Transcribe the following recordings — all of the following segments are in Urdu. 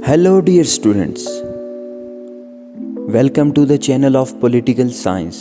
Hello dear students, welcome to the channel of Political Science.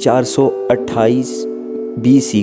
428 BC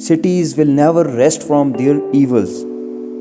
cities will never rest from their evils.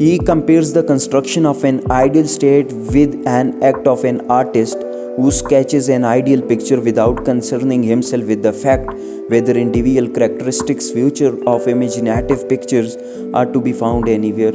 He compares the construction of an ideal state with an act of an artist who sketches an ideal picture without concerning himself with the fact whether individual characteristics feature of imaginative pictures are to be found anywhere।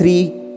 3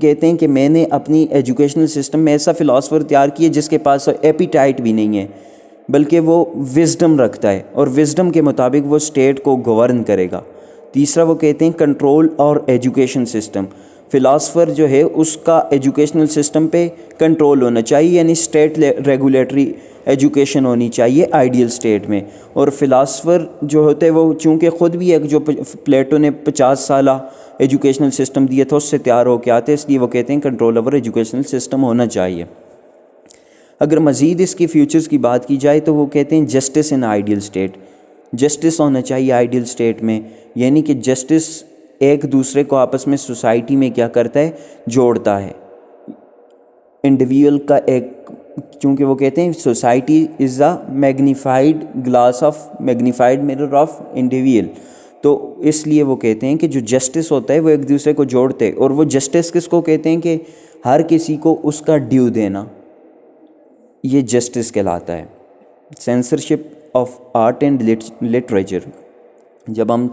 کہتے ہیں کہ میں نے اپنی ایجوکیشنل سسٹم میں ایسا فلاسفر تیار کیا جس کے پاس ایپیٹائٹ بھی نہیں ہے، بلکہ وہ وزڈم رکھتا ہے اور وزڈم کے مطابق وہ اسٹیٹ کو گورن کرے گا۔ تیسرا وہ کہتے ہیں کنٹرول اور ایجوکیشن سسٹم، فلاسفر جو ہے اس کا ایجوکیشنل سسٹم پہ کنٹرول ہونا چاہیے، یعنی اسٹیٹ ریگولیٹری ایجوکیشن ہونی چاہیے آئیڈیل اسٹیٹ میں۔ اور فلاسفر جو ہوتے ہیں وہ چونکہ خود بھی ایک جو پلیٹو نے 50 سالہ ایجوکیشنل سسٹم دیا تھا اس سے تیار ہو کے آتے، اس لیے وہ کہتے ہیں کنٹرول اوور ایجوکیشنل سسٹم ہونا چاہیے۔ اگر مزید اس کی فیوچرز کی بات کی جائے تو وہ کہتے ہیں justice in ideal state, justice ہونا چاہیے آئیڈیل اسٹیٹ میں، یعنی کہ جسٹس ایک دوسرے کو آپس میں سوسائٹی میں کیا کرتا ہے، جوڑتا ہے۔ انڈیویجول کا ایک، چونکہ وہ کہتے ہیں society is a magnified glass of magnified mirror of individual, تو اس لیے وہ کہتے ہیں کہ جو جسٹس ہوتا ہے وہ ایک دوسرے کو جوڑتے، اور وہ جسٹس کس کو کہتے ہیں کہ ہر کسی کو اس کا ڈیو دینا، یہ جسٹس کہلاتا ہے۔ Censorship of art and literature, جب ہم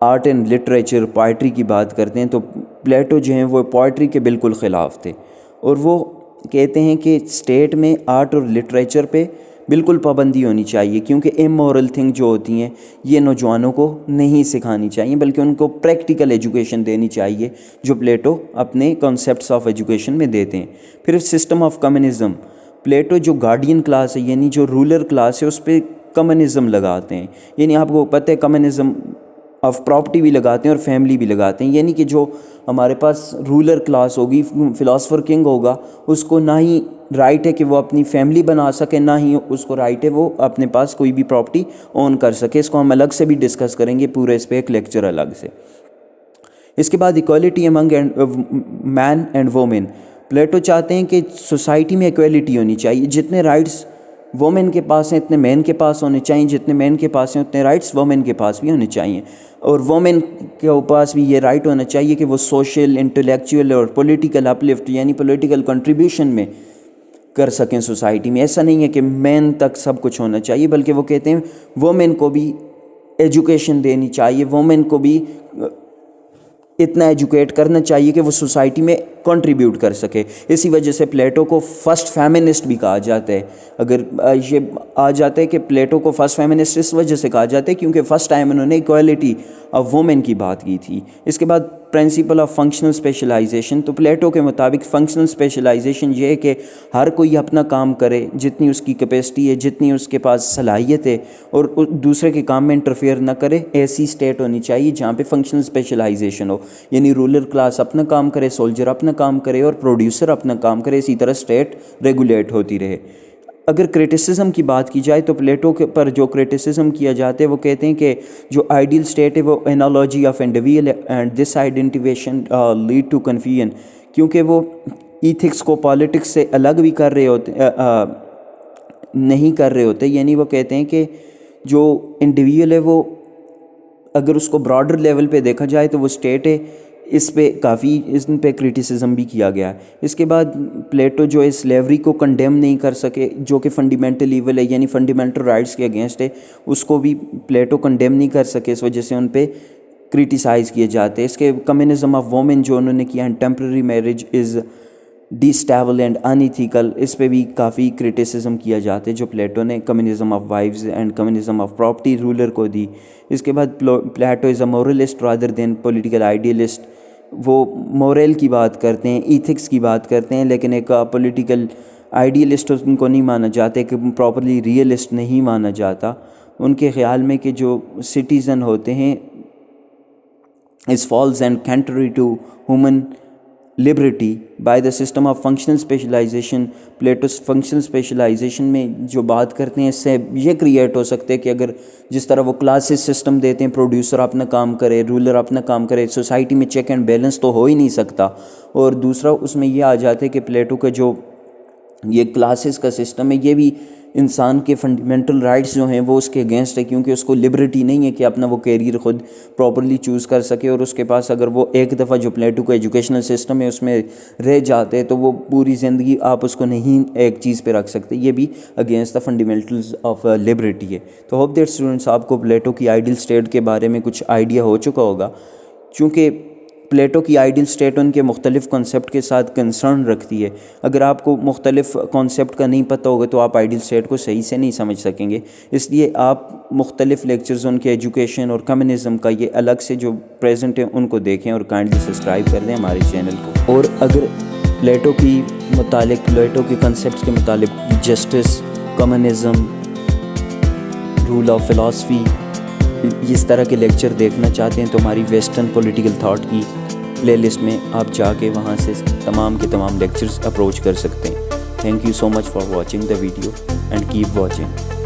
آرٹ اینڈ لٹریچر پوئٹری کی بات کرتے ہیں تو پلیٹو جو ہیں وہ پوئٹری کے بالکل خلاف تھے، اور وہ کہتے ہیں کہ اسٹیٹ میں آرٹ اور لٹریچر پہ بالکل پابندی ہونی چاہیے، کیونکہ امورل تھنگ جو ہوتی ہیں یہ نوجوانوں کو نہیں سکھانی چاہیے، بلکہ ان کو پریکٹیکل ایجوکیشن دینی چاہیے جو پلیٹو اپنے کانسیپٹس آف ایجوکیشن میں دیتے ہیں۔ پھر سسٹم آف کمیونزم، پلیٹو جو گارڈین کلاس ہے یعنی جو رولر کلاس ہے اس پہ کمیونزم لگاتے ہیں، یعنی آپ کو پتہ ہے کمیونزم آف پراپرٹی بھی لگاتے ہیں اور فیملی بھی لگاتے ہیں، یعنی کہ جو ہمارے پاس رولر کلاس ہوگی، فلاسفر کنگ ہوگا، اس کو نہ ہی رائٹ ہے کہ وہ اپنی فیملی بنا سکے، نہ ہی اس کو رائٹ ہے وہ اپنے پاس کوئی بھی پراپرٹی اون کر سکے۔ اس کو ہم الگ سے بھی ڈسکس کریں گے، پورے اس پہ ایک لیکچر الگ سے۔ اس کے بعد equality among men and women, Plato چاہتے ہیں کہ سوسائٹی میں ایکوالٹی ہونی چاہیے، جتنے رائٹس وومن کے پاس ہیں اتنے مین کے پاس ہونے چاہیے، جتنے مین کے پاس ہیں اتنے رائٹس وومن کے پاس بھی ہونے چاہیے، اور وومن کے پاس بھی یہ رائٹ ہونا چاہیے کہ وہ سوشل، انٹلیکچوئل اور پولیٹیکل اپلفٹ یعنی پولیٹیکل کنٹریبیوشن میں کر سکیں سوسائٹی میں۔ ایسا نہیں ہے کہ مین تک سب کچھ ہونا چاہیے، بلکہ وہ کہتے ہیں وومن کو بھی ایجوکیشن دینی چاہیے، وومن کو بھی اتنا ایجوکیٹ کرنا چاہیے کہ وہ سوسائٹی میں کنٹریبیوٹ کر سکے۔ اسی وجہ سے پلیٹو کو فرسٹ فیمنسٹ بھی کہا جاتا ہے۔ اگر یہ آ جاتا ہے کہ پلیٹو کو فرسٹ فیمنسٹ اس وجہ سے کہا جاتا ہے کیونکہ فرسٹ ٹائم انہوں نے ایکوالٹی آف وومن کی بات کی تھی۔ اس کے بعد پرنسپل آف فنکشنل اسپیشلائزیشن، تو پلیٹو کے مطابق فنکشنل اسپیشلائزیشن یہ ہے کہ ہر کوئی اپنا کام کرے جتنی اس کی کیپیسٹی ہے، جتنی اس کے پاس صلاحیت ہے، اور دوسرے کے کام میں انٹرفیئر نہ کرے۔ ایسی اسٹیٹ ہونی چاہیے جہاں پہ فنکشنل اسپیشلائزیشن ہو، یعنی رولر کلاس اپنا کام کرے، سولجر اپنا کام کرے اور پروڈیوسر اپنا کام کرے، اسی طرح اسٹیٹ ریگولیٹ ہوتی رہے۔ اگر کریٹیسزم کی بات کی جائے تو پلیٹو کے پر جو کریٹیسزم کیا جاتا ہے وہ کہتے ہیں کہ جو آئیڈیل اسٹیٹ ہے وہ analogy of individual and this identification lead to confusion, کیونکہ وہ ایتھکس کو پالیٹکس سے الگ بھی کر رہے ہوتے نہیں کر رہے ہوتے، یعنی وہ کہتے ہیں کہ جو انڈیویجول ہے وہ اگر اس کو براڈر لیول پہ دیکھا جائے تو وہ اسٹیٹ ہے، اس پہ کافی اس پہ کریٹیسزم بھی کیا گیا ہے۔ اس کے بعد پلیٹو جو ہے سلیوری کو کنڈیم نہیں کر سکے، جو کہ فنڈیمنٹل ایول ہے یعنی فنڈیمنٹل رائٹس کے اگینسٹ ہے، اس کو بھی پلیٹو کنڈیم نہیں کر سکے، اس وجہ سے ان پہ کریٹیسائز کیے جاتے ہیں۔ اس کے کمیونزم آف وومن جو انہوں نے کیا ہے، temporary marriage is the stable and unethical, اس پہ بھی کافی کریٹیسزم کیا جاتے جو پلیٹو نے communism of wives and communism of property ruler کو دی۔ اس کے بعد Plato is a moralist rather than political idealist, وہ مورل کی بات کرتے ہیں، ایتھکس کی بات کرتے ہیں، لیکن ایک پولیٹیکل آئیڈیلسٹ ان کو نہیں مانا جاتا، کہ پراپرلی ریئلسٹ نہیں مانا جاتا۔ ان کے خیال میں کہ جو سٹیزن ہوتے ہیں is false and contrary to human liberty by the system of functional specialization. Plato's functional specialization میں جو بات کرتے ہیں اس سے یہ کریٹ ہو سکتے ہیں کہ اگر جس طرح وہ کلاسز سسٹم دیتے ہیں، پروڈیوسر اپنا کام کرے، رولر اپنا کام کرے، سوسائٹی میں چیک اینڈ بیلنس تو ہو ہی نہیں سکتا۔ اور دوسرا اس میں یہ آ جاتا ہے کہ پلیٹو کا جو یہ کلاسز کا سسٹم ہے یہ بھی انسان کے فنڈامنٹل رائٹس جو ہیں وہ اس کے اگینسٹ ہے، کیونکہ اس کو لبرٹی نہیں ہے کہ اپنا وہ کیریئر خود پراپرلی چوز کر سکے، اور اس کے پاس اگر وہ ایک دفعہ جو پلیٹو کا ایجوکیشنل سسٹم ہے اس میں رہ جاتے تو وہ پوری زندگی آپ اس کو نہیں ایک چیز پہ رکھ سکتے، یہ بھی against the fundamentals of Liberty ہے۔ تو ہوپ دیٹ اسٹوڈنٹس آپ کو پلیٹو کی آئیڈیل اسٹیٹ کے بارے میں کچھ آئیڈیا ہو چکا ہوگا۔ چونکہ پلیٹو کی آئیڈیل اسٹیٹ ان کے مختلف کانسیپٹ کے ساتھ کنسرن رکھتی ہے. اگر آپ کو مختلف کانسیپٹ کا نہیں پتہ ہوگا تو آپ آئیڈیل اسٹیٹ کو صحیح سے نہیں سمجھ سکیں گے. اس لیے آپ مختلف لیکچرز ان کے ایجوکیشن اور کمیونزم کا یہ الگ سے جو پریزنٹ ہے ان کو دیکھیں اور کائنڈلی سبسکرائب کر دیں ہمارے چینل کو. اور اگر پلیٹو کے کنسیپٹس کے متعلق justice, communism, rule of philosophy, اس طرح کے لیکچر دیکھنا چاہتے ہیں تو ہماری ویسٹرن پولیٹیکل تھاٹ کی پلے لسٹ میں آپ جا کے وہاں سے تمام کے تمام لیکچرز اپروچ کر سکتے ہیں. Thank you so much for watching the video and keep watching.